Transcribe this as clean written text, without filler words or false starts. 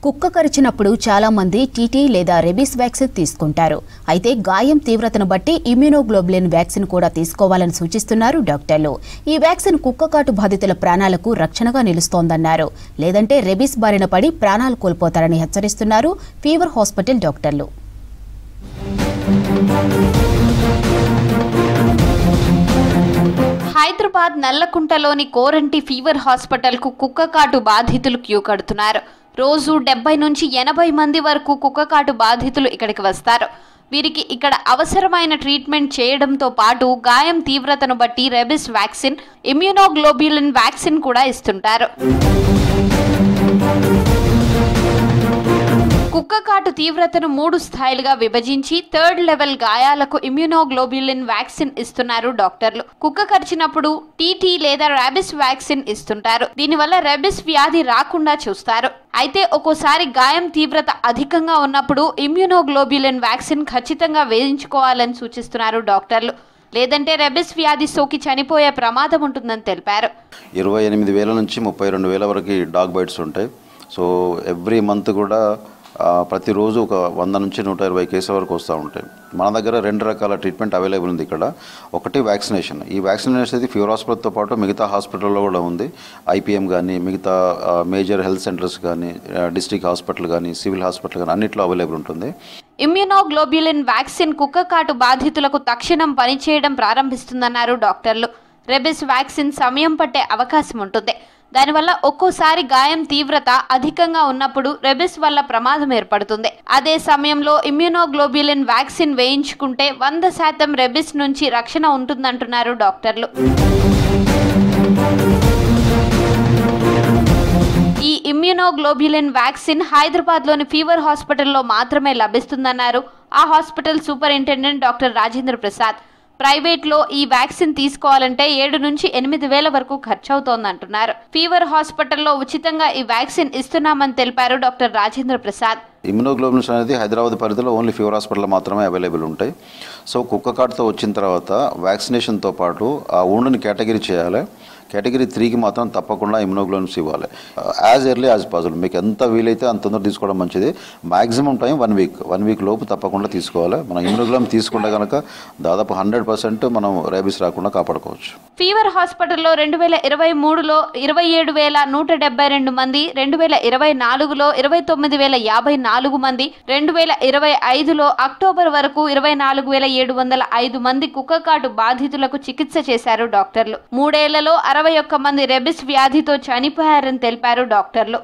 కుక్క కరిచినప్పుడు చాలా మంది టీటీ లేదా రెబీస్ వ్యాక్సిన్ తీసుకుంటారు. అయితే గాయం తీవ్రతను బట్టి ఇమ్యూనోగ్లోబులిన్ వ్యాక్సిన్ కూడా తీసుకోవాలని సూచిస్తున్నారు డాక్టర్లు. ఈ వ్యాక్సిన్ కుక్క కాటు బాధితుల ప్రాణాలకు రక్షణగా నిలుస్తోందన్నారు. లేదంటే రెబీస్ బారిన పడి ప్రాణాలు కోల్పోతారని హెచ్చరిస్తున్నారు ఫీవర్ హాస్పిటల్ డాక్టర్లు. హైదరాబాద్ నల్లకుంటలోని కోరంటి ఫీవర్ హాస్పిటల్ కు కుక్క కాటు బాధితులు క్యూ కడుతున్నారు. రోజు 70 నుంచి 80 మంది వరకు కుక్క కాటు బాధితులు ఇక్కడికి వస్తారు. వీరికి ఇక్కడ అవసరమైన ట్రీట్మెంట్ చేయడంతో పాటు గాయం తీవ్రతను బట్టి రెబిస్ వ్యాక్సిన్, ఇమ్యూనోగ్లోబులిన్ వ్యాక్సిన్ కూడా ఇస్తుంటారు. కుక్క కాటు తీవ్రతను 3 స్థాయిలుగా విభజించి 3rd లెవెల్ గాయాలకు ఇమ్యూనోగ్లోబులిన్ వ్యాక్సిన్ ఇస్తున్నారు డాక్టర్లు. కుక్క కరిచినప్పుడు టీటీ లేదా రాబిస్ వ్యాక్సిన్ ఇస్తుంటారు. దీనివల్ల రాబిస్ వ్యాధి రాకుండా చూస్తారు. అయితే ఒక్కోసారి గాయం తీవ్రత అధికంగా ఉన్నప్పుడు ఇమ్యూనోగ్లోబులిన్ వ్యాక్సిన్ ఖచ్చితంగా వేయించుకోవాలని సూచిస్తున్నారు డాక్టర్లు. లేదంటే రెబిస్ వ్యాధి సోకి చనిపోయే ప్రమాదం ఉంటుందని తెలిపారు. 28,000 నుంచి 32,000 వరకు డాగ్ బైట్స్ ఉంటాయి. సో ఎవ్రీ మంత్ కూడా ప్రతిరోజు ఒక 100 నుంచి 120 కేసుల వరకు వస్తూ ఉంటాయి. మన దగ్గర 2 రకాల ట్రీట్మెంట్ అవైలబుల్ ఉంది ఇక్కడ. ఒకటి వ్యాక్సినేషన్. ఈ వ్యాక్సినేషన్ అనేది ఫీవర్ హాస్పిటల్తో పాటు మిగతా హాస్పిటల్లో కూడా ఉంది. ఐపీఎం కానీ, మిగతా మేజర్ హెల్త్ సెంటర్స్ కానీ, డిస్ట్రిక్ట్ హాస్పిటల్ కానీ, సివిల్ హాస్పిటల్ కానీ అన్నింటిలో అవైలబుల్ ఉంటుంది. ఇమ్యూనోగ్లోబులిన్ వ్యాక్సిన్ కుక్క కాటు బాధితులకు తక్షణం పనిచేయడం ప్రారంభిస్తుందన్నారు డాక్టర్లు. రెబిస్ వ్యాక్సిన్ సమయం పట్టే అవకాశం ఉంటుంది. దానివల్ల ఒక్కోసారి గాయం తీవ్రత అధికంగా ఉన్నప్పుడు రెబిస్ వల్ల ప్రమాదం ఏర్పడుతుంది. అదే సమయంలో ఇమ్యూనోగ్లోబులిన్ వ్యాక్సిన్ వేయించుకుంటే 100% రెబిస్ నుంచి రక్షణ ఉంటుందంటున్నారు డాక్టర్లు. ఈ ఇమ్యూనోగ్లోబులిన్ వ్యాక్సిన్ హైదరాబాద్లోని ఫీవర్ హాస్పిటల్లో మాత్రమే లభిస్తుందన్నారు ఆ hospital superintendent doctor Rajendra Prasad. ప్రైవేట్లో ఈ వ్యాక్సిన్ తీసుకోవాలంటే 7 నుంచి 8,000 వరకు ఖర్చు అవుతోందంటున్నారు. ఫీవర్ హాస్పిటల్లో ఉచితంగా ఈ వ్యాక్సిన్ ఇస్తున్నామని తెలిపారు డాక్టర్ రాజేంద్ర ప్రసాద్. ఇమ్యూనోగ్లోబులిన్స్ అనేది హైదరాబాద్ పరిధిలో ఓన్లీ ఫీవర్ హాస్పిటల్లో మాత్రమే అవైలబుల్ ఉంటాయి. సో కుక్క కాటుతో వచ్చిన తర్వాత వ్యాక్సినేషన్తో పాటు ఆ ఊండుని కేటగిరీ చేయాలి. కేటగిరీ 3కి మాత్రం తప్పకుండా ఇమ్యూనోగ్లోబులిన్స్ ఇవ్వాలి. యాజ్ ఎర్లీ యాజ్ పాసిబుల్, మీకు ఎంత వీలైతే అంత తొందర తీసుకోవడం మంచిది. మ్యాక్సిమం టైం 1 వీక్ లోపు తప్పకుండా తీసుకోవాలి. మనం ఇమ్యూనోగ్లోబులిన్ తీసుకుంటే కనుక దాదాపు 100% మనం రేబీస్ రాకుండా కాపాడుకోవచ్చు. ఫీవర్ హాస్పిటల్లో 2023లో 27,172 మంది, 2024లో 29,054 మంది, 2025లో అక్టోబర్ వరకు 24,705 మంది కుక్క కాటు బాధితులకు చికిత్స చేశారు డాక్టర్లు. 3 ఏళ్లలో 61 మంది రెబిస్ వ్యాధితో చనిపోయారని తెలిపారు డాక్టర్లు.